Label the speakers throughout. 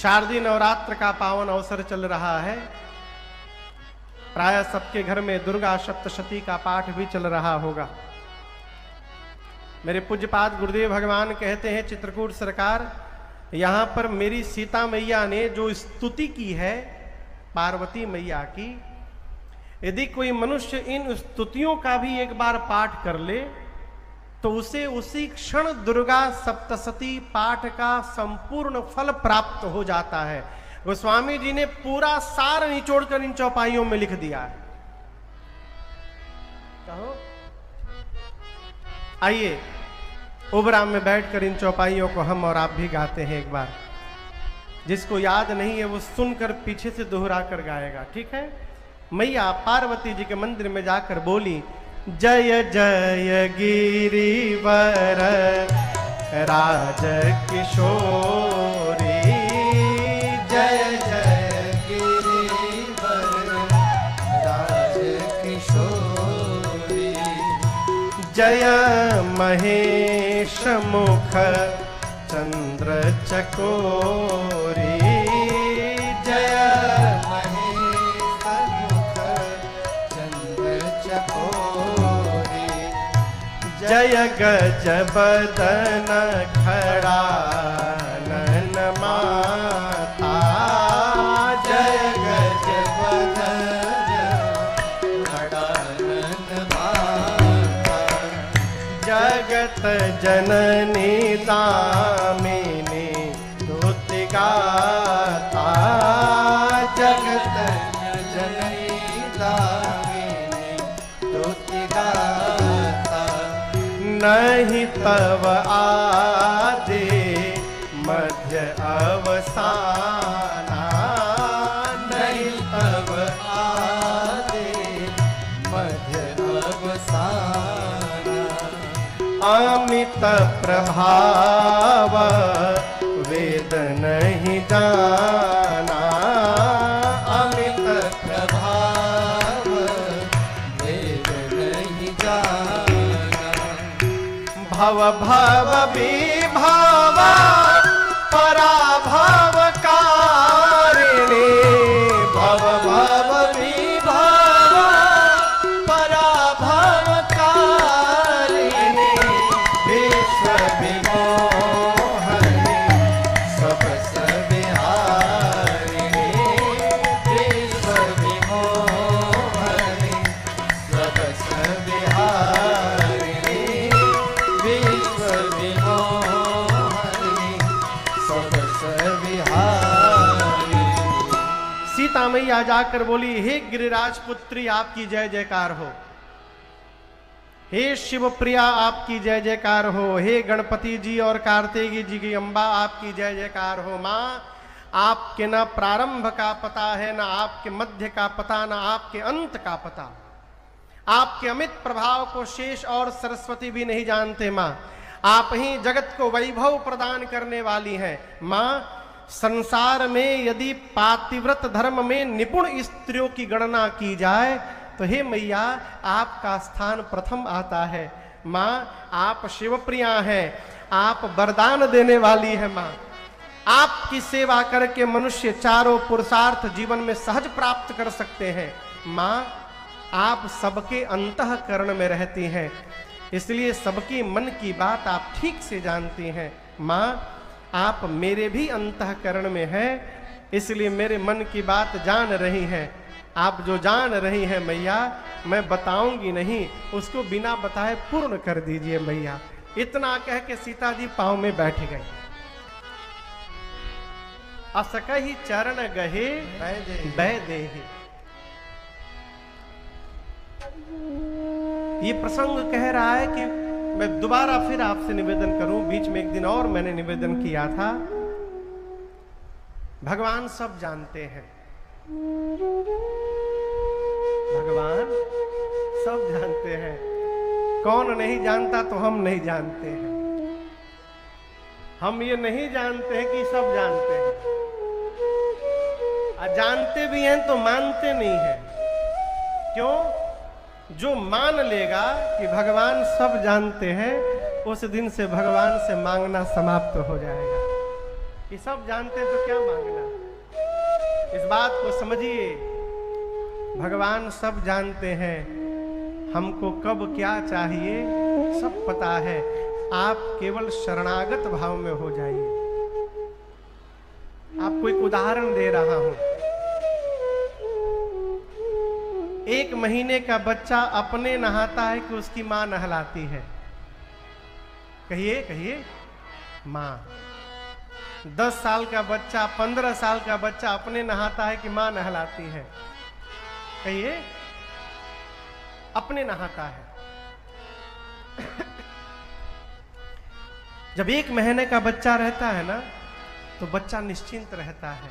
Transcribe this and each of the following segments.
Speaker 1: शारदीय नवरात्र का पावन अवसर चल रहा है। प्राय सबके घर में दुर्गा सप्तशती का पाठ भी चल रहा होगा। मेरे पूज्यपाद गुरुदेव भगवान कहते हैं, चित्रकूट सरकार, यहां पर मेरी सीता मैया ने जो स्तुति की है पार्वती मैया की, यदि कोई मनुष्य इन स्तुतियों का भी एक बार पाठ कर ले तो उसे उसी क्षण दुर्गा सप्तशती पाठ का संपूर्ण फल प्राप्त हो जाता है। गोस्वामी जी ने पूरा सार निचोड़कर इन चौपाइयों में लिख दिया है। कहो, आइए उबराम में बैठकर इन चौपाइयों को हम और आप भी गाते हैं। एक बार जिसको याद नहीं है वो सुनकर पीछे से दोहरा कर गाएगा, ठीक है। मैया पार्वती जी के मंदिर में जाकर बोली, जय जय गिरिवर राज किशोरी,
Speaker 2: जय जय गिरिवर राज किशोरी,
Speaker 1: जय महेश मुख चंद्र चकोरी,
Speaker 2: जय महेश मुख चंद्र चकोरी,
Speaker 1: जय गज बदन खड़ा नन माता,
Speaker 2: जय गज बदन खड़ा नन माता,
Speaker 1: जगत जननी दामिनी स्तुति गाता,
Speaker 2: जगत जननी दामिनी स्तुति गाता,
Speaker 1: नहीं तव आदि मध्य अवसाना,
Speaker 2: नहीं तब आदि मध्य अवसाना,
Speaker 1: अमित प्रभाव वेद नहीं जाना,
Speaker 2: अमित प्रभाव वेद नहीं जाना,
Speaker 1: भव भव विभव पराभव कारिणी, भव भव विभव पराभव कारिणी,
Speaker 2: विश्व विमोहनी सब सविहारिणी, विश्व विमोहनी सब सविहारिणी, विश्व विमोहनी सब सविहारिणी।
Speaker 1: सीता मैया जाकर बोली, हे गिरिराज पुत्री आपकी जय जयकार हो, हे शिव प्रिया आपकी जय जयकार हो, हे गणपति जी और कार्तिकी जी की अम्बा आपकी जय जयकार हो। माँ, आपके ना प्रारंभ का पता है, ना आपके मध्य का पता, ना आपके अंत का पता। आपके अमित प्रभाव को शेष और सरस्वती भी नहीं जानते। माँ, आप ही जगत को वैभव प्रदान करने वाली हैं। माँ, संसार में यदि पातिव्रत धर्म में निपुण स्त्रियों की गणना की जाए तो हे मैया आपका स्थान प्रथम आता है। माँ, आप शिवप्रिया हैं, आप वरदान देने वाली है। माँ, आपकी सेवा करके मनुष्य चारों पुरुषार्थ जीवन में सहज प्राप्त कर सकते हैं। माँ, आप सबके अंतःकरण में रहती हैं, इसलिए सबकी मन की बात आप ठीक से जानती हैं। माँ, आप मेरे भी अंतःकरण में हैं, इसलिए मेरे मन की बात जान रही हैं। आप जो जान रही हैं मैया, मैं बताऊंगी नहीं, उसको बिना बताए पूर्ण कर दीजिए मैया। इतना कह के सीता जी पांव में बैठ गए। असकहि चरण गहे बै देहि। ये प्रसंग कह रहा है कि मैं दोबारा फिर आपसे निवेदन करूं। बीच में एक दिन और मैंने निवेदन किया था। भगवान सब जानते हैं, भगवान सब जानते हैं। कौन नहीं जानता तो हम नहीं जानते हैं। हम ये नहीं जानते हैं कि सब जानते हैं, और जानते भी हैं तो मानते नहीं हैं। क्यों? जो मान लेगा कि भगवान सब जानते हैं, उस दिन से भगवान से मांगना समाप्त हो जाएगा। कि सब जानते हैं तो क्या मांगना। इस बात को समझिए, भगवान सब जानते हैं, हमको कब क्या चाहिए सब पता है। आप केवल शरणागत भाव में हो जाइए। आपको एक उदाहरण दे रहा हूं। 1 महीने का बच्चा अपने नहाता है कि उसकी मां नहलाती है? कहिए कहिए, मां। 10 साल का बच्चा, 15 साल का बच्चा अपने नहाता है कि मां नहलाती है? कहिए, अपने नहाता है। जब 1 महीने का बच्चा रहता है ना, तो बच्चा निश्चिंत रहता है।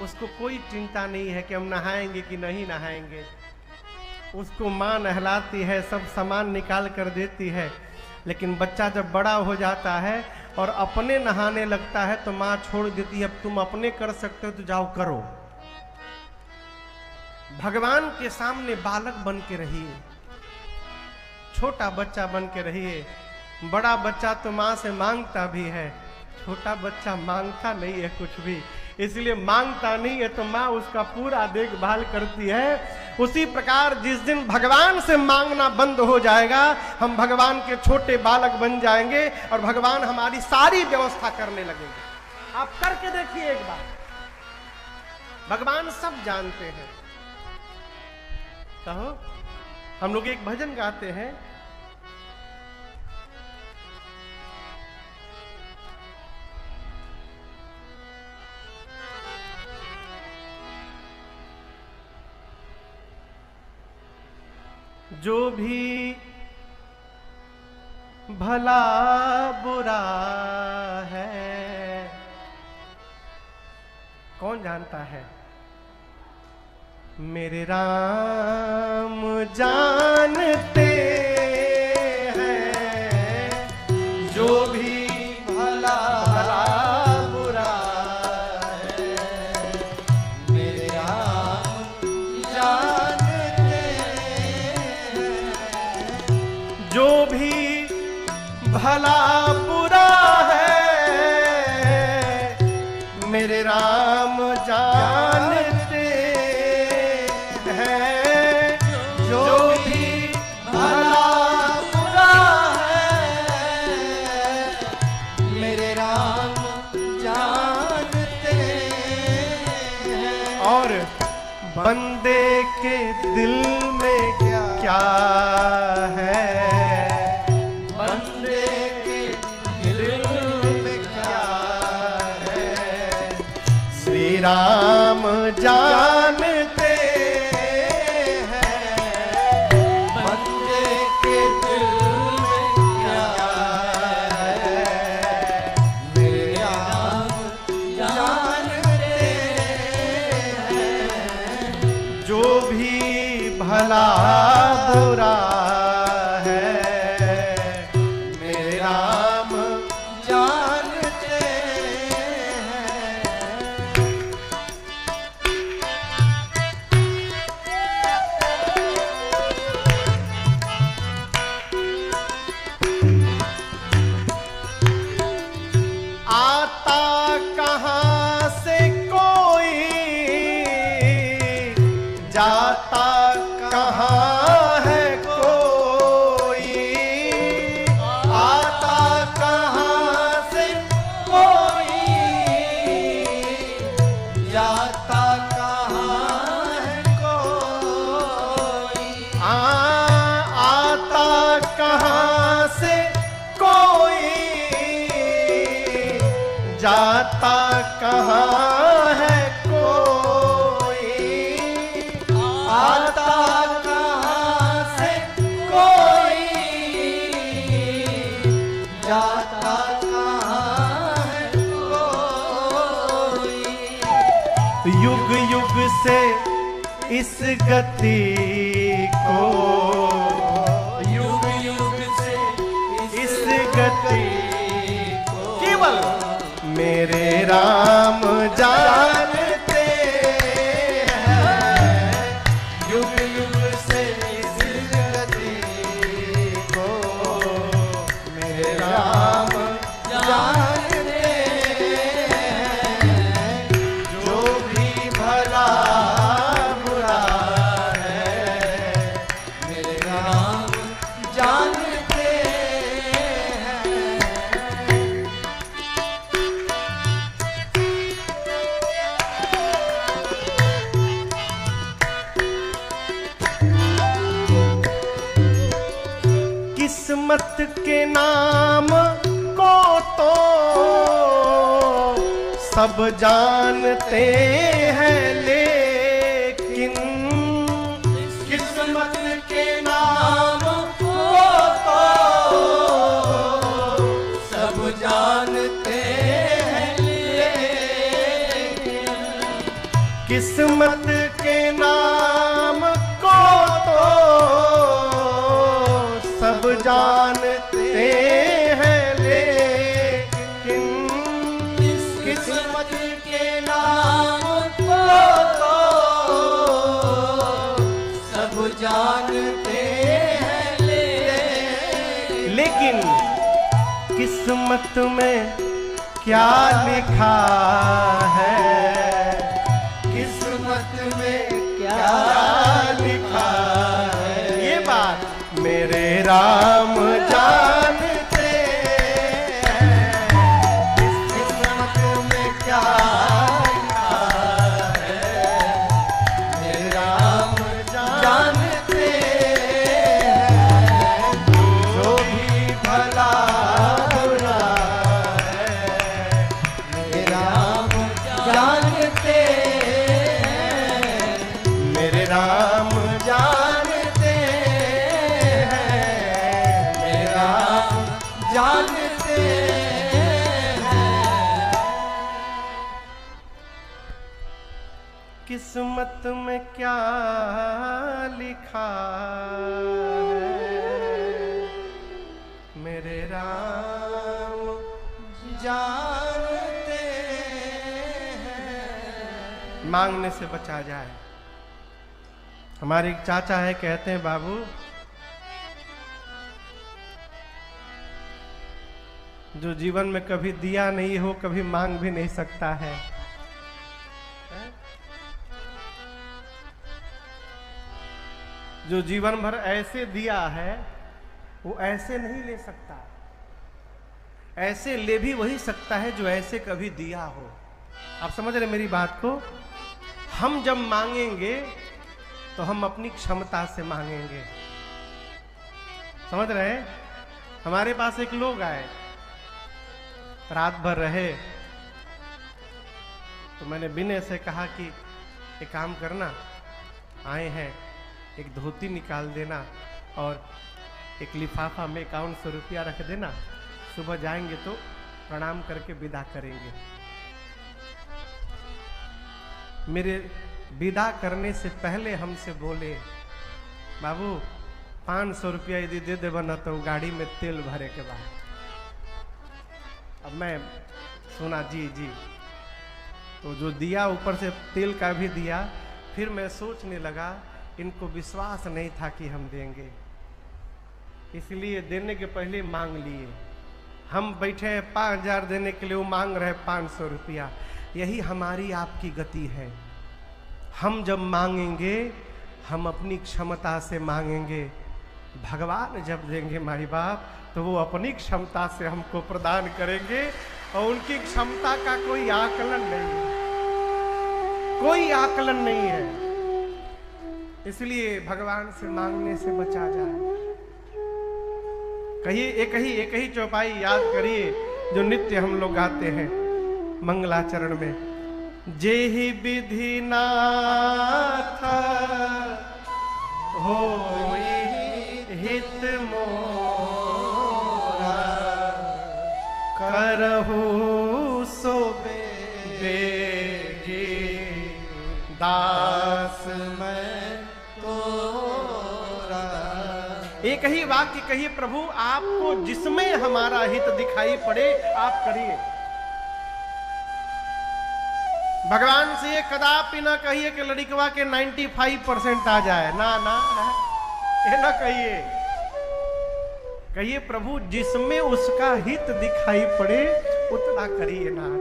Speaker 1: उसको कोई चिंता नहीं है कि हम नहाएंगे कि नहीं नहाएंगे। उसको मां नहलाती है, सब सामान निकाल कर देती है। लेकिन बच्चा जब बड़ा हो जाता है और अपने नहाने लगता है तो मां छोड़ देती है, अब तुम अपने कर सकते हो तो जाओ करो। भगवान के सामने बालक बन के रहिए, छोटा बच्चा बन के रहिए। बड़ा बच्चा तो मां से मांगता भी है, छोटा बच्चा मांगता नहीं है कुछ भी। इसलिए मांगता नहीं है तो मां उसका पूरा देखभाल करती है। उसी प्रकार जिस दिन भगवान से मांगना बंद हो जाएगा, हम भगवान के छोटे बालक बन जाएंगे और भगवान हमारी सारी व्यवस्था करने लगेंगे। आप करके देखिए एक बार, भगवान सब जानते हैं। कहो, हम लोग एक भजन गाते हैं, जो भी भला बुरा है, कौन जानता है? मेरे राम जानते हैं, जो भी भला बुरा है, मेरे राम जानते हैं। जो भी भला बुरा है, मेरे राम जानते हैं। जो भी भला बुरा है, मेरे राम जानते हैं। और बंदे के दिल में क्या है, बंदे के दिल में क्या है, श्री राम जानते हैं। बंदे के दिल में क्या है, मेरे राम जानते हैं। जो भी भला बुरा है, मेरे राम जानते हैं। आता कहाँ से कोई, जाता कहाँ है कोई। आता कहाँ से कोई, जाता कहाँ है कोई। आता कहाँ से कोई, जाता कहाँ है कोई। आता कहाँ से कोई, जाता कहाँ है कोई। युग युग से इस गति को, युग युग से इस गति को, केवल मेरे राम जानते हैं। युग युग से इस गति को, मेरे राम जानते किस्मत के नाम को तो सब जानते हैं, लेकिन
Speaker 2: किस्मत के नाम को तो सब जानते हैं, लेकिन
Speaker 1: किस्मत के नाम को तो सब जानते हैं, लेकिन
Speaker 2: किस्मत के नाम को तो सब जानते हैं,
Speaker 1: लेकिन किस्मत में क्या लिखा है,
Speaker 2: किस्मत में क्या लिखा है,
Speaker 1: ये बात मेरे राम जानते हैं।
Speaker 2: किस्मत में क्या लिखा है, मेरे राम जानते हैं।
Speaker 1: जो भी भला बुरा है,
Speaker 2: मेरे राम जानते हैं,
Speaker 1: मेरे राम जानते हैं।
Speaker 2: मेरे राम जानते हैं।
Speaker 1: किस्मत में क्या लिखा है, मेरे राम
Speaker 2: जानते हैं।
Speaker 1: मांगने से बचा जाए। हमारे एक चाचा है, कहते हैं बाबू जो जीवन में कभी दिया नहीं हो कभी मांग भी नहीं सकता है। जो जीवन भर ऐसे दिया है वो ऐसे नहीं ले सकता, ऐसे ले भी वही सकता है जो ऐसे कभी दिया हो। आप समझ रहे मेरी बात को? हम जब मांगेंगे तो हम अपनी क्षमता से मांगेंगे। समझ रहे? हमारे पास एक लोग आए, रात भर रहे, तो मैंने विनय से कहा कि एक काम करना, आए हैं, एक धोती निकाल देना और एक लिफाफा में 5100 रुपया रख देना, सुबह जाएंगे तो प्रणाम करके विदा करेंगे। मेरे विदा करने से पहले हमसे बोले, बाबू 500 रुपया यदि दे देबा ना तो गाड़ी में तेल भरे के बाद। अब मैं सुना जी जी, तो जो दिया ऊपर से तेल का भी दिया। फिर मैं सोचने लगा इनको विश्वास नहीं था कि हम देंगे, इसलिए देने के पहले मांग लिए। हम बैठे हैं 5000 देने के लिए, वो मांग रहे 500 रुपया। यही हमारी आपकी गति है। हम जब मांगेंगे हम अपनी क्षमता से मांगेंगे, भगवान जब देंगे माई बाप तो वो अपनी क्षमता से हमको प्रदान करेंगे, और उनकी क्षमता का कोई आकलन नहीं है, कोई आकलन नहीं है। इसलिए भगवान से मांगने से बचा जाए। कहिए एक ही चौपाई याद करिए जो नित्य हम लोग गाते हैं मंगलाचरण में। जेहि विधि नाथ होई हित मोरा, करहु सो बेगी दास
Speaker 2: मैं तोरा।
Speaker 1: एक ही वाक्य कहिए, प्रभु आपको जिसमें हमारा हित दिखाई पड़े आप करिए। भगवान से ये कदापि ना कहिए कि लड़िकवा के 95% आ जाए, ना ना ये ना कहिए। कहिए प्रभु जिसमें उसका हित दिखाई पड़े उतना करिए नाथ।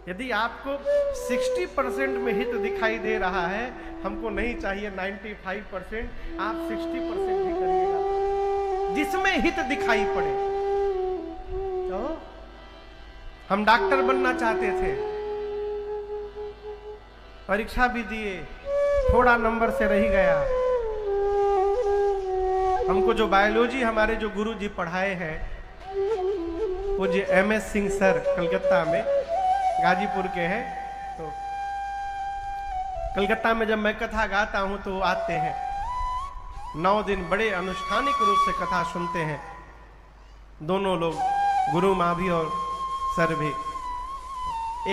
Speaker 1: यदि आपको 60% में हित दिखाई दे रहा है, हमको नहीं चाहिए 95%, आप 60% ही करिएगा जिसमें हित दिखाई पड़े। तो हम डॉक्टर बनना चाहते थे, परीक्षा भी दिए, थोड़ा नंबर से रह गया, हमको जो बायोलॉजी हमारे जो गुरु जी पढ़ाए हैं, वो जी MS सिंह सर कलकत्ता में, गाजीपुर के हैं। तो कलकत्ता में जब मैं कथा गाता हूं तो वो आते हैं, 9 दिन बड़े अनुष्ठानिक रूप से कथा सुनते हैं, दोनों लोग, गुरु माँ भी और सर भी।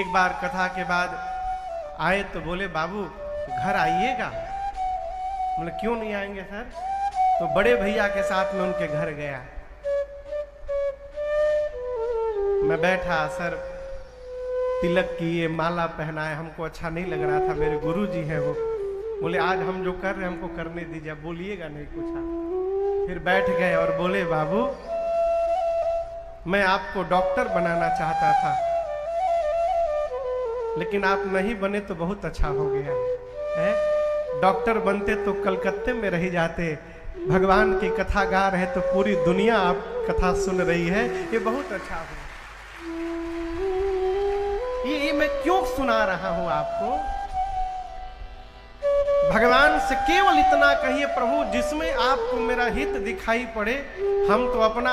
Speaker 1: एक बार कथा के बाद आए तो बोले बाबू घर आइएगा। बोले क्यों नहीं आएंगे सर? तो बड़े भैया के साथ में उनके घर गया। मैं बैठा, सर तिलक किए, माला पहनाए, हमको अच्छा नहीं लग रहा था, मेरे गुरु जी हैं वो। बोले आज हम जो कर रहे हैं हमको करने दीजिए, बोलिएगा नहीं कुछ आप। फिर बैठ गए और बोले बाबू मैं आपको डॉक्टर बनाना चाहता था, लेकिन आप नहीं बने तो बहुत अच्छा हो गया है। डॉक्टर बनते तो कलकत्ते में रह जाते, भगवान की कथा गा रहे तो पूरी दुनिया आप कथा सुन रही है, ये बहुत अच्छा हो। ये मैं क्यों सुना रहा हूं आपको? भगवान से केवल इतना कहिए, प्रभु जिसमें आपको मेरा हित दिखाई पड़े, हम तो अपना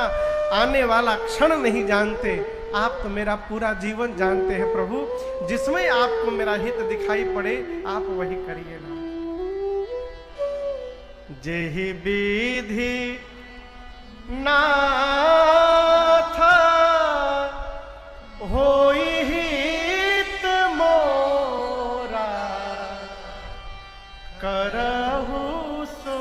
Speaker 1: आने वाला क्षण नहीं जानते, आप तो मेरा पूरा जीवन जानते हैं प्रभु, जिसमें आपको मेरा हित दिखाई पड़े आप वही करिए ना। जेहि विधि नाथ होई हित मोरा, करहु सो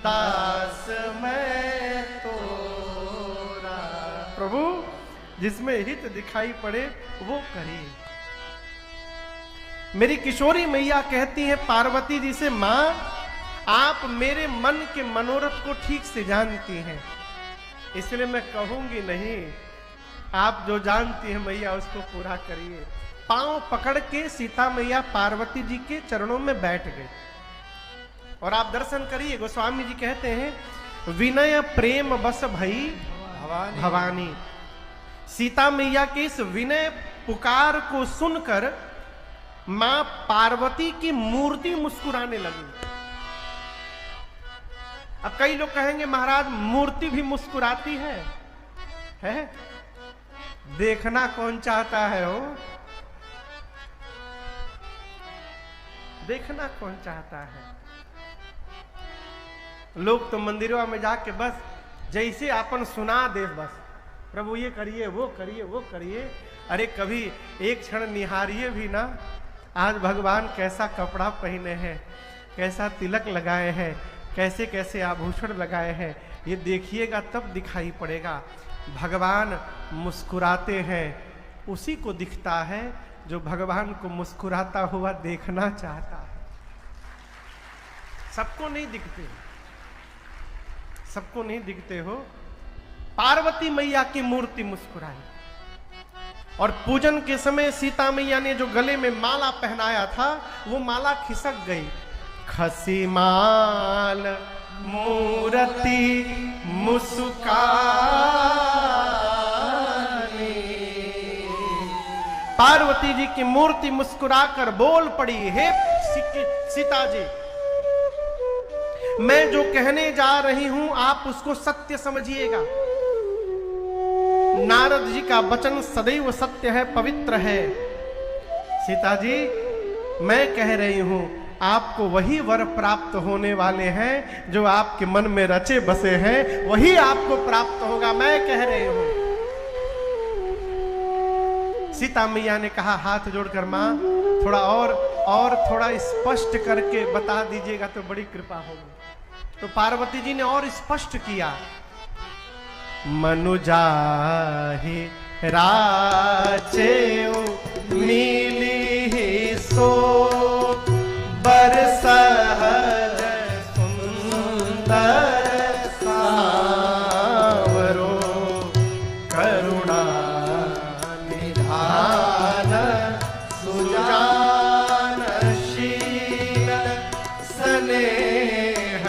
Speaker 1: दास मैं तोरा। प्रभु जिसमें हित दिखाई पड़े वो करिए। मेरी किशोरी मैया कहती है पार्वती जी से, मां आप मेरे मन के मनोरथ को ठीक से जानती हैं, इसलिए मैं कहूंगी नहीं, आप जो जानती हैं मैया उसको पूरा करिए। पांव पकड़ के सीता मैया पार्वती जी के चरणों में बैठ गए और आप दर्शन करिए। गोस्वामी जी कहते हैं विनय प्रेम बस भई भवानी। सीता मैया के इस विनय पुकार को सुनकर मां पार्वती की मूर्ति मुस्कुराने लगी। अब कई लोग कहेंगे महाराज मूर्ति भी मुस्कुराती है? देखना कौन चाहता है हो? देखना कौन चाहता है? लोग तो मंदिरों में जाके बस जैसे आपन सुना दे, बस प्रभु ये करिए वो करिए वो करिए। अरे कभी एक क्षण निहारिए भी ना, आज भगवान कैसा कपड़ा पहने हैं, कैसा तिलक लगाए हैं, कैसे कैसे आभूषण लगाए हैं, ये देखिएगा तब दिखाई पड़ेगा। भगवान मुस्कुराते हैं, उसी को दिखता है जो भगवान को मुस्कुराता हुआ देखना चाहता है। सबको नहीं दिखते, सबको नहीं दिखते हो। पार्वती मैया की मूर्ति मुस्कुराई और पूजन के समय सीता मैया ने जो गले में माला पहनाया था वो माला खिसक गई। खसी माल मूर्ति मुस्कानी, पार्वती जी की मूर्ति मुस्कुराकर बोल पड़ी, हे सीता जी मैं जो कहने जा रही हूं आप उसको सत्य समझिएगा। नारद जी का वचन सदैव सत्य है, पवित्र है। सीता जी मैं कह रही हूं आपको वही वर प्राप्त होने वाले हैं जो आपके मन में रचे बसे हैं, वही आपको प्राप्त होगा, मैं कह रही हूं। सीता मैया ने कहा हाथ जोड़कर मां थोड़ा और थोड़ा स्पष्ट करके बता दीजिएगा तो बड़ी कृपा होगी। तो पार्वती जी ने और स्पष्ट किया, मनुजाहि राचे मिली सो बरसहज सुंदर सांवरो, करुणा निधान सुजान शील स्नेह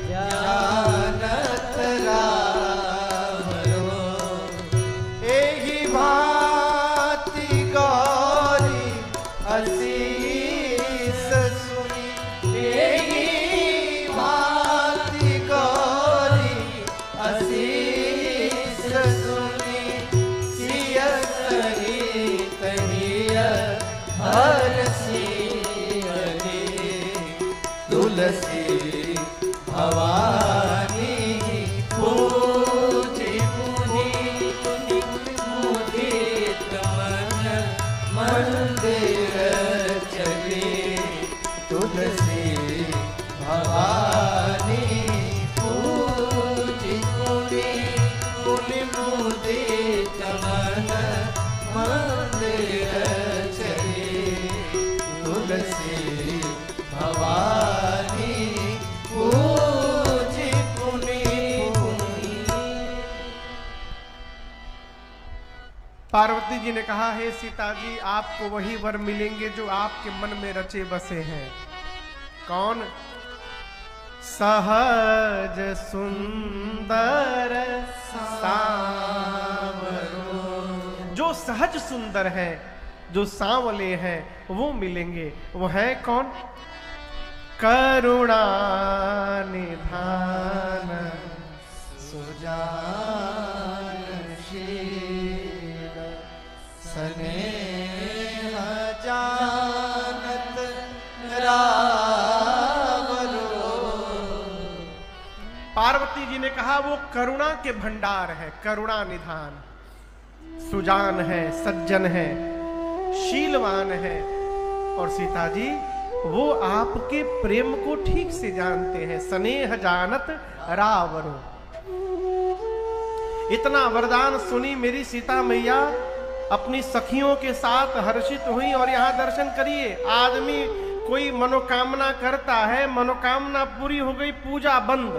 Speaker 1: जानत रामरो, एहि भांति गौरी
Speaker 2: मंदिर चले तुलसी भवानी पूजी पुनि पुनि।
Speaker 1: पार्वती जी ने कहा, हे सीता जी, आपको वही वर मिलेंगे जो आपके मन में रचे बसे हैं। कौन? सहज सुंदर सांवरो। जो सहज सुंदर है, जो सांवले हैं, वो मिलेंगे। वो है कौन? करुणा निधान
Speaker 2: सुजानशील स्नेह जानत रावरो।
Speaker 1: पार्वती जी ने कहा, वो करुणा के भंडार है, करुणा निधान, सुजान है, सज्जन है, शीलवान है। और सीता जी, वो आपके प्रेम को ठीक से जानते हैं। स्नेह जानत रावरो। इतना वरदान सुनी मेरी सीता मैया अपनी सखियों के साथ हर्षित हुई। और यहां दर्शन करिए, आदमी कोई मनोकामना करता है, मनोकामना पूरी हो गई, पूजा बंद।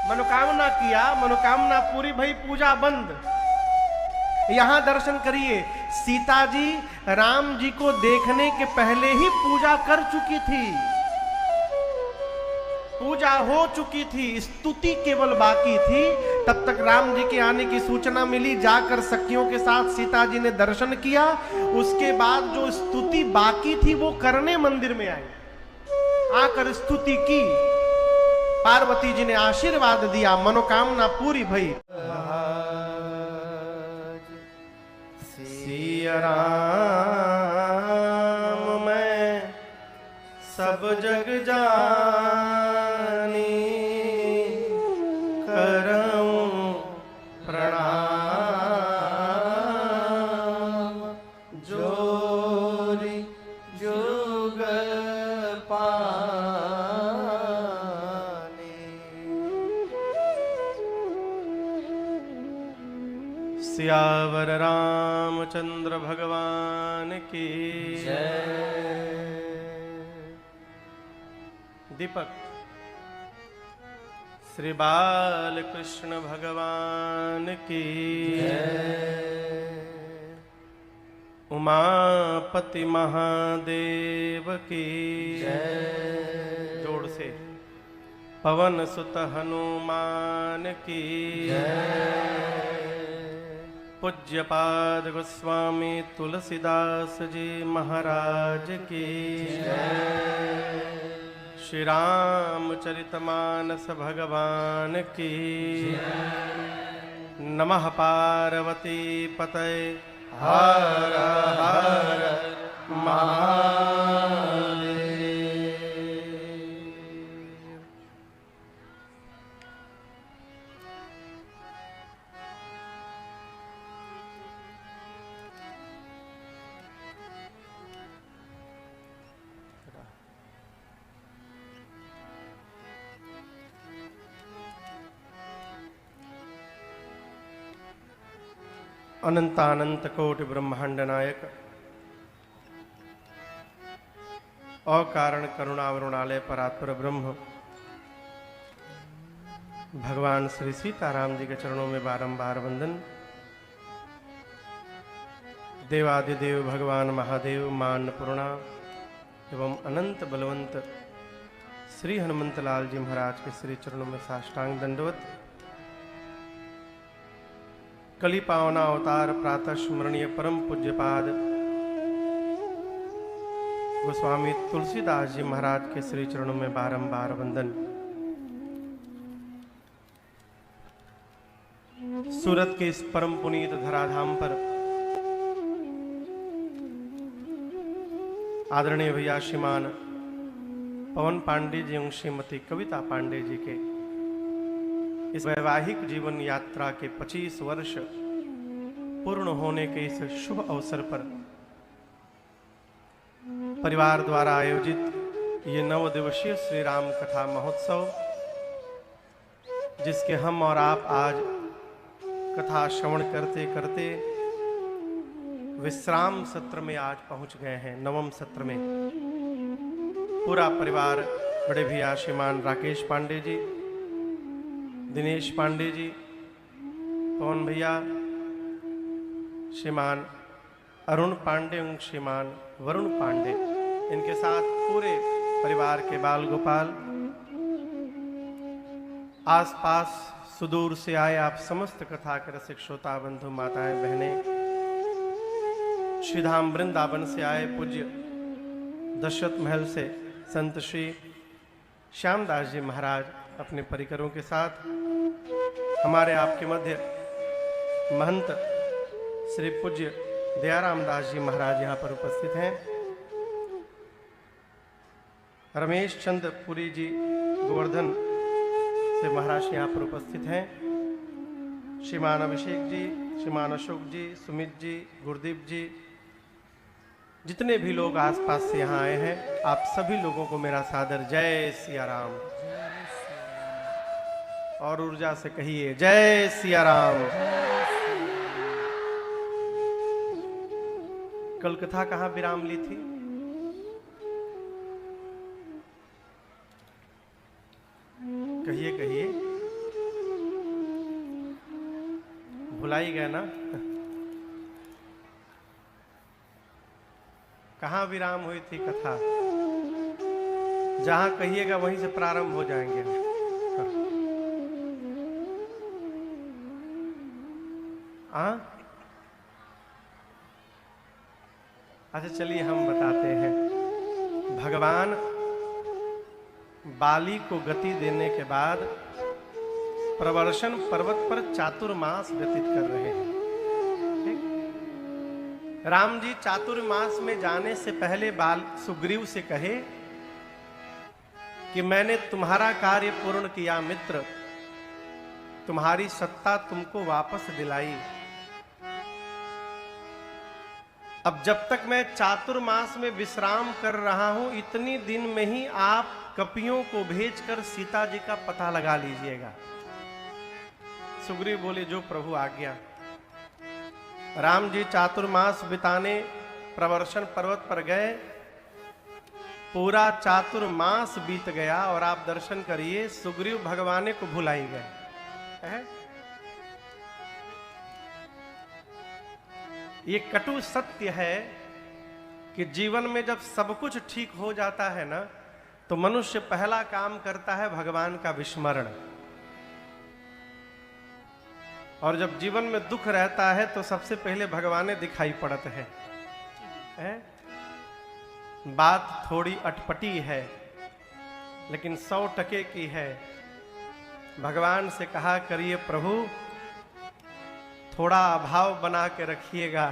Speaker 1: मनोकामना किया, मनोकामना पूरी भई, पूजा बंद। यहां दर्शन करिए, सीता जी राम जी को देखने के पहले ही पूजा कर चुकी थी, पूजा हो चुकी थी, स्तुति केवल बाकी थी। तब तक राम जी के आने की सूचना मिली, जाकर सखियों के साथ सीता जी ने दर्शन किया। उसके बाद जो स्तुति बाकी थी वो करने मंदिर में आई, आकर स्तुति की। पार्वती जी ने आशीर्वाद दिया, मनोकामना पूरी भई। सिया राम मैं सब जग जानी, करऊं प्रणाम,
Speaker 2: जोरी जुग पानी।
Speaker 1: सियावर रामचंद्र भगवान की
Speaker 2: जय।
Speaker 1: दीपक। श्री बाल कृष्ण भगवान की
Speaker 2: जय।
Speaker 1: उमापति महादेव की
Speaker 2: जय।
Speaker 1: जोड़ से पवन सुत हनुमान की
Speaker 2: जय।
Speaker 1: पूज्यपाद गोस्वामी तुलसीदास जी महाराज की
Speaker 2: जय।
Speaker 1: श्री रामचरितमानस भगवान की नमः। पार्वती पतये हर हर महादेव। अनंतानंत कोटि ब्रह्मांड नायक, अकारण करुणावरुणालय परात्पर ब्रह्म भगवान श्री सीताराम जी के चरणों में बारंबार वंदन। देवादिदेव भगवान महादेव, मान पूर्णा एवं अनंत बलवंत श्री हनुमंत लाल जी महाराज के श्री चरणों में साष्टांग दंडवत। कली पावना अवतार प्रातः स्मरणीय परम पूज्यपाद गोस्वामी तुलसीदास जी महाराज के श्री चरणों में बारंबार वंदन। सूरत के इस परम पुनीत धराधाम पर आदरणीय भैया श्रीमान पवन पांडे जी एवं श्रीमती कविता पांडे जी के इस वैवाहिक जीवन यात्रा के 25 वर्ष पूर्ण होने के इस शुभ अवसर पर परिवार द्वारा आयोजित ये 9 दिवसीय श्री राम कथा महोत्सव, जिसके हम और आप आज कथा श्रवण करते करते विश्राम सत्र में आज पहुंच गए हैं, नवम सत्र में। पूरा परिवार, बड़े भैया श्रीमान राकेश पांडे जी, दिनेश पांडे जी, पवन भैया, श्रीमान अरुण पांडे एवं श्रीमान वरुण पांडे, इनके साथ पूरे परिवार के बाल गोपाल, आसपास सुदूर से आए आप समस्त कथा के रसिक श्रोता बंधु माताएं बहनें, श्रीधाम वृंदावन से आए पूज्य दशरथ महल से संत श्री श्यामदास जी महाराज अपने परिकरों के साथ, हमारे आपके मध्य महंत श्री पूज्य दयाराम दास जी महाराज यहाँ पर उपस्थित हैं। रमेश चंद्र पुरी जी गोवर्धन से महाराज यहाँ पर उपस्थित हैं। श्रीमान अभिषेक जी, श्रीमान अशोक जी, सुमित जी, गुरदीप जी, जितने भी लोग आसपास से यहाँ आए हैं, आप सभी लोगों को मेरा सादर जय सिया राम। और ऊर्जा से कहिए जय सिया राम। कल कथा कहाँ विराम ली थी? कहिए कहिए, भुलाई गए ना? कहाँ विराम हुई थी कथा? जहां कहिएगा वहीं से प्रारंभ हो जाएंगे। अच्छा चलिए हम बताते हैं। भगवान बाली को गति देने के बाद प्रवर्षण पर्वत पर चातुर्मास व्यतीत कर रहे हैं। राम जी चातुर्मास में जाने से पहले बाल सुग्रीव से कहे कि मैंने तुम्हारा कार्य पूर्ण किया मित्र, तुम्हारी सत्ता तुमको वापस दिलाई। अब जब तक मैं चातुर्मास में विश्राम कर रहा हूं, इतनी दिन में ही आप कपियों को भेजकर सीता जी का पता लगा लीजिएगा। सुग्रीव बोले जो प्रभु आज्ञा। राम जी चातुर्मास बिताने प्रवर्षण पर्वत पर गए। पूरा चातुर्मास बीत गया और आप दर्शन करिए, सुग्रीव भगवाने को भुलाई गए। ये कटु सत्य है कि जीवन में जब सब कुछ ठीक हो जाता है ना, तो मनुष्य पहला काम करता है भगवान का विस्मरण। और जब जीवन में दुख रहता है तो सबसे पहले भगवान दिखाई पड़ते हैं। बात थोड़ी अटपटी है लेकिन 100% की है। भगवान से कहा करिए प्रभु थोड़ा अभाव बना के रखिएगा।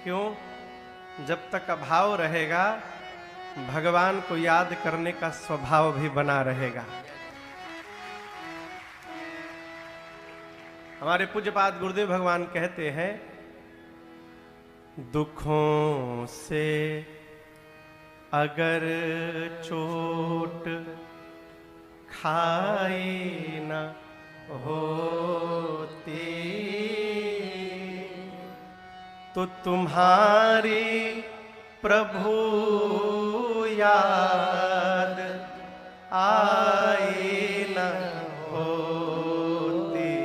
Speaker 1: क्यों? जब तक अभाव रहेगा भगवान को याद करने का स्वभाव भी बना रहेगा। हमारे पूज्यपाद गुरुदेव भगवान कहते हैं, दुखों से अगर चोट खाई न होती तो तुम्हारी प्रभु याद आई न होती।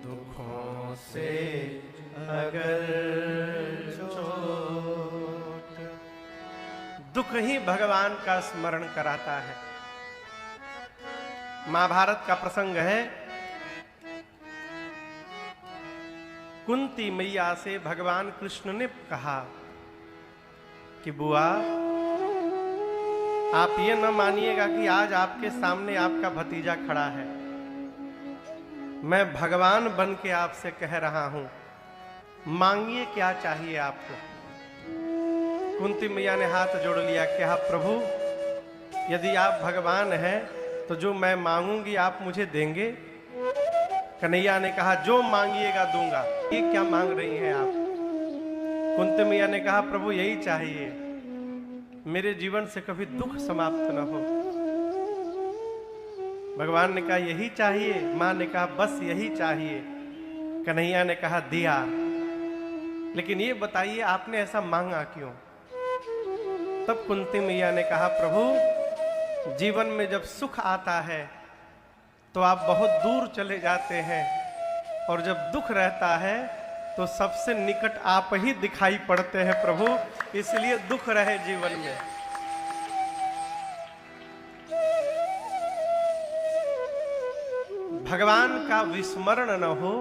Speaker 1: दुखों से अगर चोट, दुख ही भगवान का स्मरण कराता है। महाभारत का प्रसंग है, कुंती मैया से भगवान कृष्ण ने कहा कि बुआ आप ये न मानिएगा कि आज आपके सामने आपका भतीजा खड़ा है। मैं भगवान बन के आपसे कह रहा हूं, मांगिए क्या चाहिए आपको। कुंती मैया ने हाथ जोड़ लिया, क्या प्रभु यदि आप भगवान हैं तो जो मैं मांगूंगी आप मुझे देंगे? कन्हैया ने कहा जो मांगिएगा दूंगा। ये क्या मांग रही हैं आप? कुंती मैया ने कहा प्रभु यही चाहिए, मेरे जीवन से कभी दुख समाप्त न हो। भगवान ने कहा यही चाहिए, मां ने कहा बस यही चाहिए। कन्हैया ने कहा दिया, लेकिन ये बताइए आपने ऐसा मांगा क्यों? तब कुंती मैया ने कहा प्रभु, जीवन में जब सुख आता है तो आप बहुत दूर चले जाते हैं, और जब दुख रहता है तो सबसे निकट आप ही दिखाई पड़ते हैं प्रभु, इसलिए दुख रहे जीवन में। भगवान का विस्मरण न हो,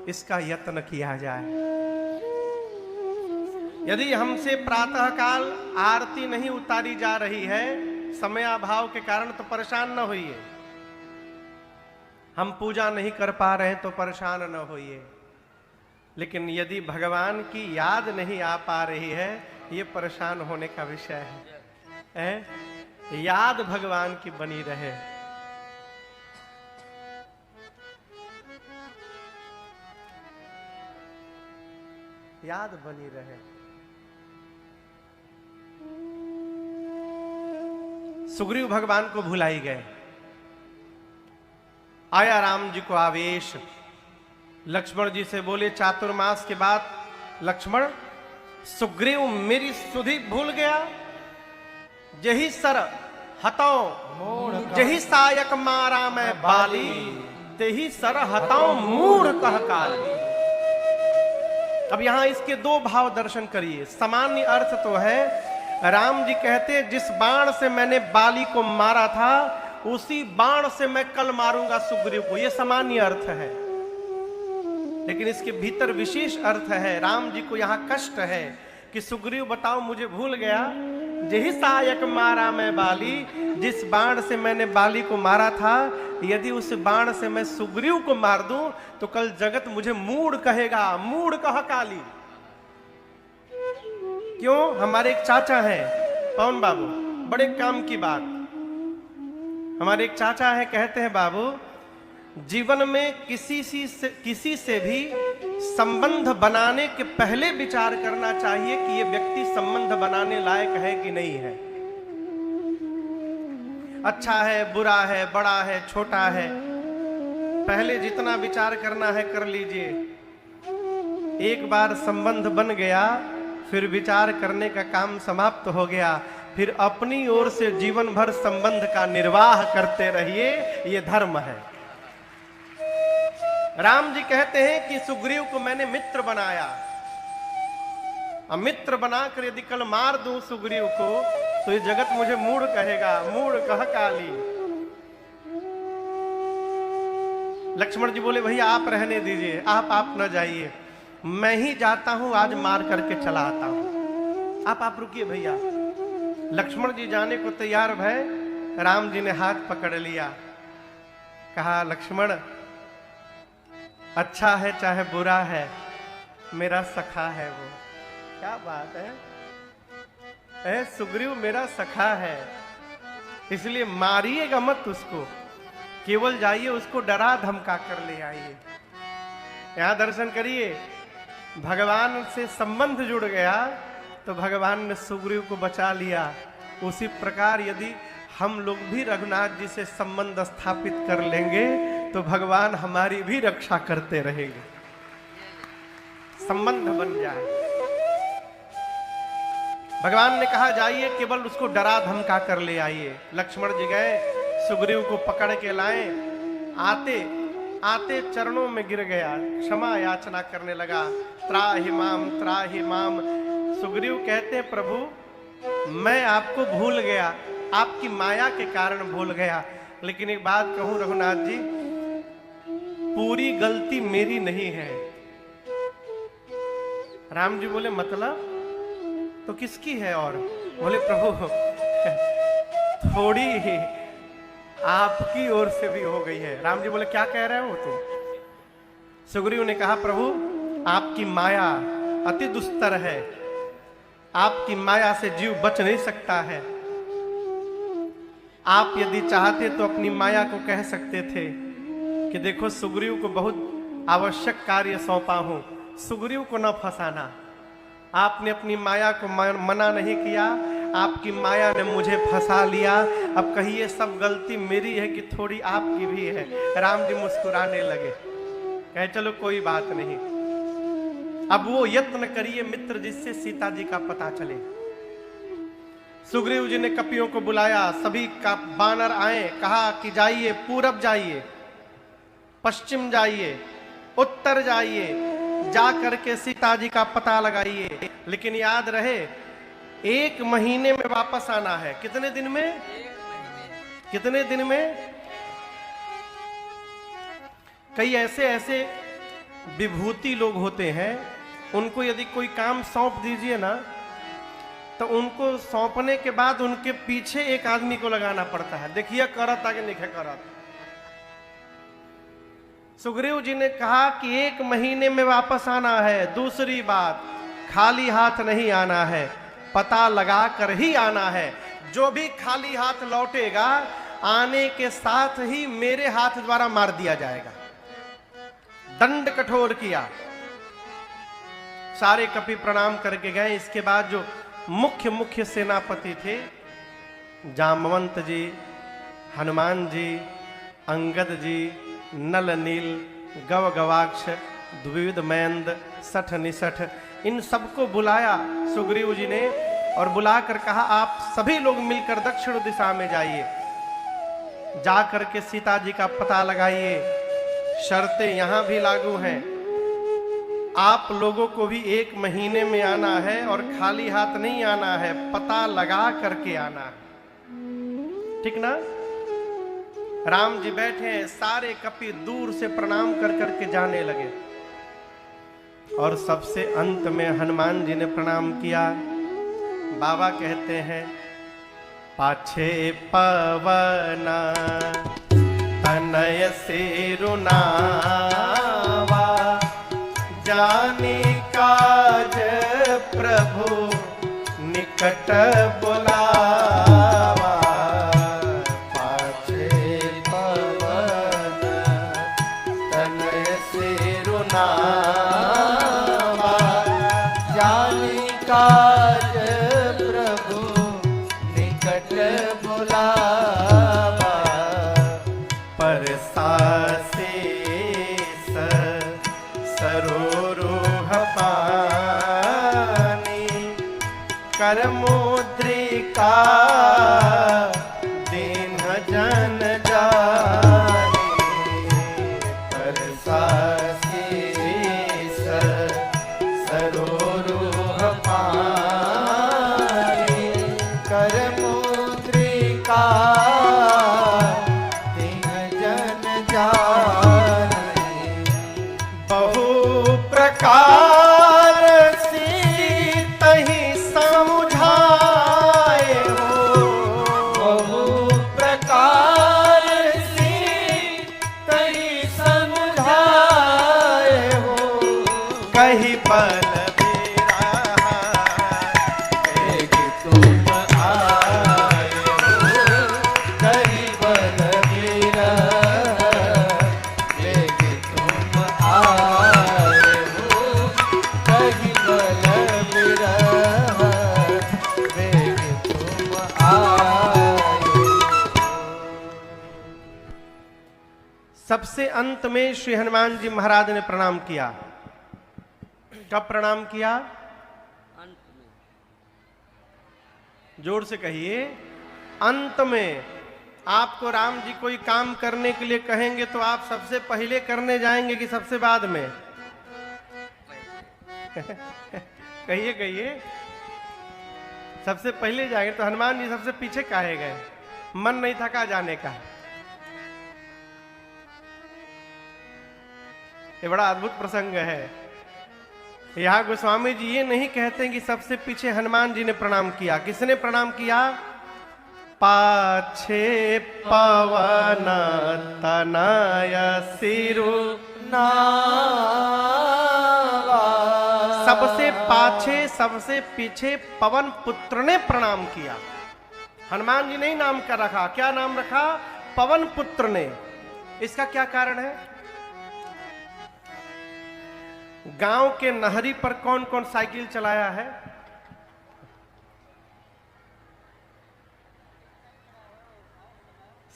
Speaker 1: इसका यत्न किया जाए। यदि हमसे प्रातःकाल आरती नहीं उतारी जा रही है समयाभाव के कारण, तो परेशान न होइए। हम पूजा नहीं कर पा रहे हैं तो परेशान न होइए। लेकिन यदि भगवान की याद नहीं आ पा रही है, ये परेशान होने का विषय है। याद भगवान की बनी रहे। याद बनी रहे। सुग्रीव भगवान को भुलाई गए। आया राम जी को आवेश। लक्ष्मण जी से बोले चातुर्मास के बाद, लक्ष्मण सुग्रीव मेरी सुधि भूल गया, जही सर हतौ जही सायक मारा मैं बाली, तेही सर हतौ मूढ़ कह काली। अब यहां इसके दो भाव दर्शन करिए। सामान्य अर्थ तो है, राम जी कहते जिस बाण से मैंने बाली को मारा था उसी बाण से मैं कल मारूंगा सुग्रीव को, यह सामान्य अर्थ है। लेकिन इसके भीतर विशेष अर्थ है। राम जी को यहां कष्ट है कि सुग्रीव बताओ मुझे भूल गया, यही सायक मारा मैं बाली, जिस बाण से मैंने बाली को मारा था, यदि उस बाण से मैं सुग्रीव को मार दूं तो कल जगत मुझे मूढ़ कहेगा, मूढ़ कह काली। क्यों? हमारे एक चाचा हैं पवन बाबू, बड़े काम की बात। हमारे एक चाचा है, कहते हैं बाबू जीवन में किसी से भी संबंध बनाने के पहले विचार करना चाहिए कि ये व्यक्ति संबंध बनाने लायक है कि नहीं है। अच्छा है, बुरा है, बड़ा है, छोटा है, पहले जितना विचार करना है कर लीजिए। एक बार संबंध बन गया, फिर विचार करने का काम समाप्त हो गया। फिर अपनी ओर से जीवन भर संबंध का निर्वाह करते रहिए, ये धर्म है। राम जी कहते हैं कि सुग्रीव को मैंने मित्र बनाया। अब मित्र बनाकर यदि कल मार दूं सुग्रीव को तो ये जगत मुझे मूढ़ कहेगा, मूढ़ कह काली। लक्ष्मण जी बोले भैया आप रहने दीजिए, आप न जाइए, मैं ही जाता हूं, आज मार करके चला आता हूं। आप रुकिए भैया। लक्ष्मण जी जाने को तैयार भय। राम जी ने हाथ पकड़ लिया, कहा लक्ष्मण अच्छा है चाहे बुरा है, मेरा सखा है वो। क्या बात है, सुग्रीव मेरा सखा है, इसलिए मारिएगा मत उसको, केवल जाइए उसको डरा धमका कर ले आइए। यहां दर्शन करिए, भगवान से संबंध जुड़ गया तो भगवान ने सुग्रीव को बचा लिया। उसी प्रकार यदि हम लोग भी रघुनाथ जी से संबंध स्थापित कर लेंगे तो भगवान हमारी भी रक्षा करते रहेंगे। संबंध बन जाए। भगवान ने कहा जाइए केवल उसको डरा धमका कर ले आइए। लक्ष्मण जी गए, सुग्रीव को पकड़ के लाए। आते आते चरणों में गिर गया, क्षमा याचना करने लगा, त्राहि माम त्राहि माम। सुग्रीव कहते हैं प्रभु मैं आपको भूल गया, आपकी माया के कारण भूल गया, लेकिन एक बात कहूं रघुनाथ जी, पूरी गलती मेरी नहीं है। राम जी बोले मतलब? तो किसकी है? और बोले प्रभु थोड़ी ही आपकी ओर से भी हो गई है। राम जी बोले क्या कह रहे हो तुम? सुग्रीव ने कहा प्रभु आपकी माया अति दुस्तर है, आपकी माया से जीव बच नहीं सकता है। आप यदि चाहते तो अपनी माया को कह सकते थे कि देखो सुग्रीव को बहुत आवश्यक कार्य सौंपा हूं, सुग्रीव को न फंसाना। आपने अपनी माया को मना नहीं किया, आपकी माया ने मुझे फंसा लिया, अब कहिए सब गलती मेरी है कि थोड़ी आपकी भी है। राम जी मुस्कुराने लगे, कहे चलो कोई बात नहीं, अब वो यत्न करिए मित्र जिससे सीता जी का पता चले। सुग्रीव जी ने कपियों को बुलाया, सभी का बानर आए, कहा कि जाइए पूरब जाइए, पश्चिम जाइए, उत्तर जाइए, जा करके सीता जी का पता लगाइए, लेकिन याद रहे 1 महीने में वापस आना है। कितने दिन में? कितने दिन में? कई ऐसे ऐसे विभूति लोग होते हैं, उनको यदि कोई काम सौंप दीजिए ना, तो उनको सौंपने के बाद उनके पीछे एक आदमी को लगाना पड़ता है, देखिए करत आगे नहीं करत। सुग्रीव जी ने कहा कि 1 महीने में वापस आना है। दूसरी बात, खाली हाथ नहीं आना है, पता लगा कर ही आना है। जो भी खाली हाथ लौटेगा, आने के साथ ही मेरे हाथ द्वारा मार दिया जाएगा। दंड कठोर किया। सारे कपि प्रणाम करके गए। इसके बाद जो मुख्य सेनापति थे, जामवंत जी, हनुमान जी, अंगद जी, नल नील, गव गवाक्ष, द्विविध मैंद, सठ निसठ, इन सबको बुलाया सुग्रीव जी ने और बुलाकर कहा आप सभी लोग मिलकर दक्षिण दिशा में जाइए, जाकर के सीता जी का पता लगाइए। शर्तें यहां भी लागू हैं, आप लोगों को भी 1 महीने में आना है और खाली हाथ नहीं आना है, पता लगा करके आना है, ठीक ना? राम जी बैठे हैं, सारे कपि दूर से प्रणाम कर करके जाने लगे और सबसे अंत में हनुमान जी ने प्रणाम किया। बाबा कहते हैं पाछे पवन तनय सिरुनावा, जानी काज प्रभु निकट बुलावा। पाछे पवन तनय सिरुनावा,
Speaker 2: जानी काज प्रभु निकट बुलावा।
Speaker 1: परसासे सरोरुह पानी, कर मुद्रिका दीन जन जानी। परसासे सरोरुह पानी,
Speaker 2: कर मुद्रिका दीन जन जानी।
Speaker 1: बहु प्रकार से तहि समझाए हो,
Speaker 2: बहु प्रकार से तई समझाए हो।
Speaker 1: कही बल बेरा
Speaker 2: एक तुम आए हो, कही बल मेरा एक तुम आए हो, कही बल मेरा एक तुम आए हो।
Speaker 1: सबसे अंत में श्री हनुमान जी महाराज ने प्रणाम किया। कब प्रणाम किया? जोर से कहिए, अंत में। आपको राम जी कोई काम करने के लिए कहेंगे तो आप सबसे पहले करने जाएंगे कि सबसे बाद में? कहिए कहिए, सबसे पहले जाएंगे। तो हनुमान जी सबसे पीछे काहे गए? मन नहीं था का जाने का? ये बड़ा अद्भुत प्रसंग है। यहां गोस्वामी जी ये नहीं कहते कि सबसे पीछे हनुमान जी ने प्रणाम किया। किसने प्रणाम किया? पाछे पवन तनय सिरुनावा, सबसे पाछे सबसे पीछे पवन पुत्र ने प्रणाम किया। हनुमान जी ने ही नाम कर रखा। क्या नाम रखा? पवन पुत्र ने। इसका क्या कारण है? गांव के नहरी पर कौन कौन साइकिल चलाया है?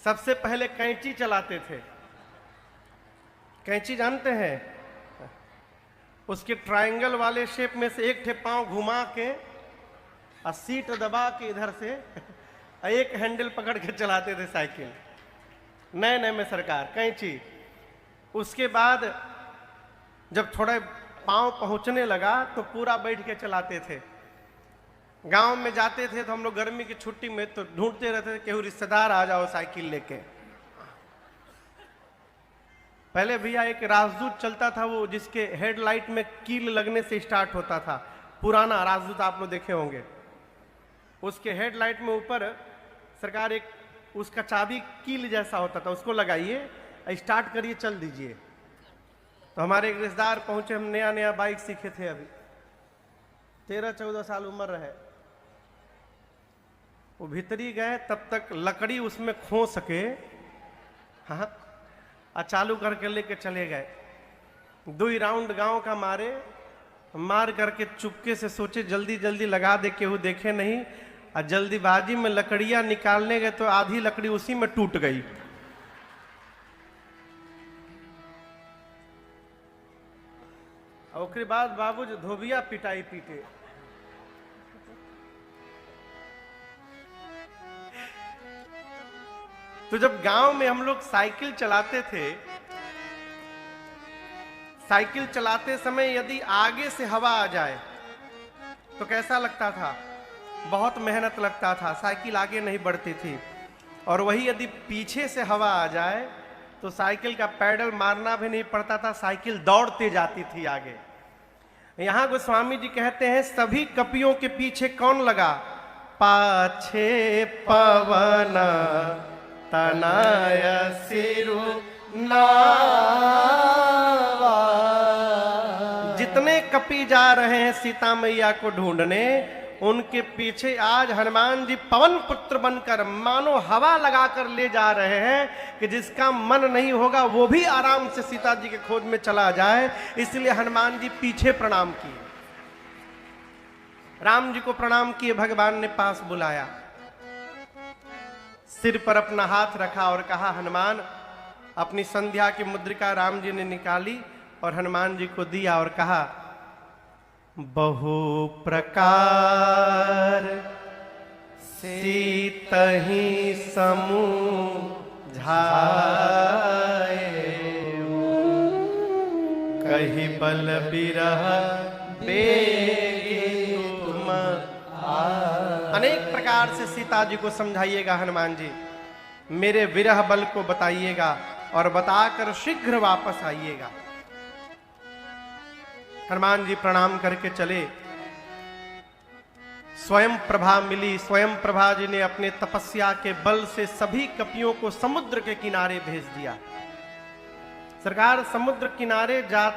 Speaker 1: सबसे पहले कैंची चलाते थे। कैंची जानते हैं? उसके ट्रायंगल वाले शेप में से एक ठे पांव घुमा के और सीट दबा के इधर से एक हैंडल पकड़ के चलाते थे साइकिल, नए नए में सरकार कैंची। उसके बाद जब थोड़ा पांव पहुंचने लगा तो पूरा बैठ के चलाते थे। गांव में जाते थे तो हम लोग गर्मी की छुट्टी में तो ढूंढते रहते थे केहू रिश्तेदार आ जाओ साइकिल लेके। पहले भैया एक राजदूत चलता था, वो जिसके हेडलाइट में कील लगने से स्टार्ट होता था, पुराना राजदूत आप लोग देखे होंगे। उसके हेडलाइट में ऊपर सरकार एक उसका चाबी कील जैसा होता था, उसको लगाइए, स्टार्ट करिए, चल दीजिए। तो हमारे एक रिश्तेदार पहुंचे, हम नया नया बाइक सीखे थे, अभी 13-14 साल उम्र रहे। वो भीतरी गए, तब तक लकड़ी उसमें खो सके, हाँ, और चालू करके लेके चले गए। 2 राउंड गांव का मारे, मार करके चुपके से सोचे जल्दी जल्दी लगा दे, केहू देखे नहीं, और जल्दीबाजी में लकड़ियां निकालने गए तो आधी लकड़ी उसी में टूट गई। और उसके बाद बाबू जो धोबिया पिटाई पीटे। तो जब गांव में हम लोग साइकिल चलाते थे, साइकिल चलाते समय यदि आगे से हवा आ जाए तो कैसा लगता था? बहुत मेहनत लगता था, साइकिल आगे नहीं बढ़ती थी। और वही यदि पीछे से हवा आ जाए तो साइकिल का पैडल मारना भी नहीं पड़ता था, साइकिल दौड़ते जाती थी आगे। यहां गोस्वामी जी कहते हैं सभी कपियों के पीछे कौन लगा? पाछे पवन तनय सिरु नावा। जितने कपि जा रहे हैं सीता मैया को ढूंढने, उनके पीछे आज हनुमान जी पवन पुत्र बनकर मानो हवा लगाकर ले जा रहे हैं कि जिसका मन नहीं होगा वो भी आराम से सीता जी के खोज में चला जाए। इसलिए हनुमान जी पीछे प्रणाम किए, राम जी को प्रणाम किए, भगवान ने पास बुलाया, सिर पर अपना हाथ रखा और कहा हनुमान। अपनी संध्या की मुद्रिका राम जी ने निकाली और हनुमान जी को दिया और कहा बहु प्रकार सीतहि समूझाए, कहि बल बिरह बेगी तुम। अनेक प्रकार से सीता जी को समझाइएगा हनुमान जी, मेरे विरह बल को बताइएगा और बताकर शीघ्र वापस आइएगा। हनुमान जी प्रणाम करके चले। स्वयं प्रभा मिली, स्वयं प्रभा जी ने अपने तपस्या के बल से सभी कपियों को समुद्र के किनारे भेज दिया। सरकार समुद्र किनारे जा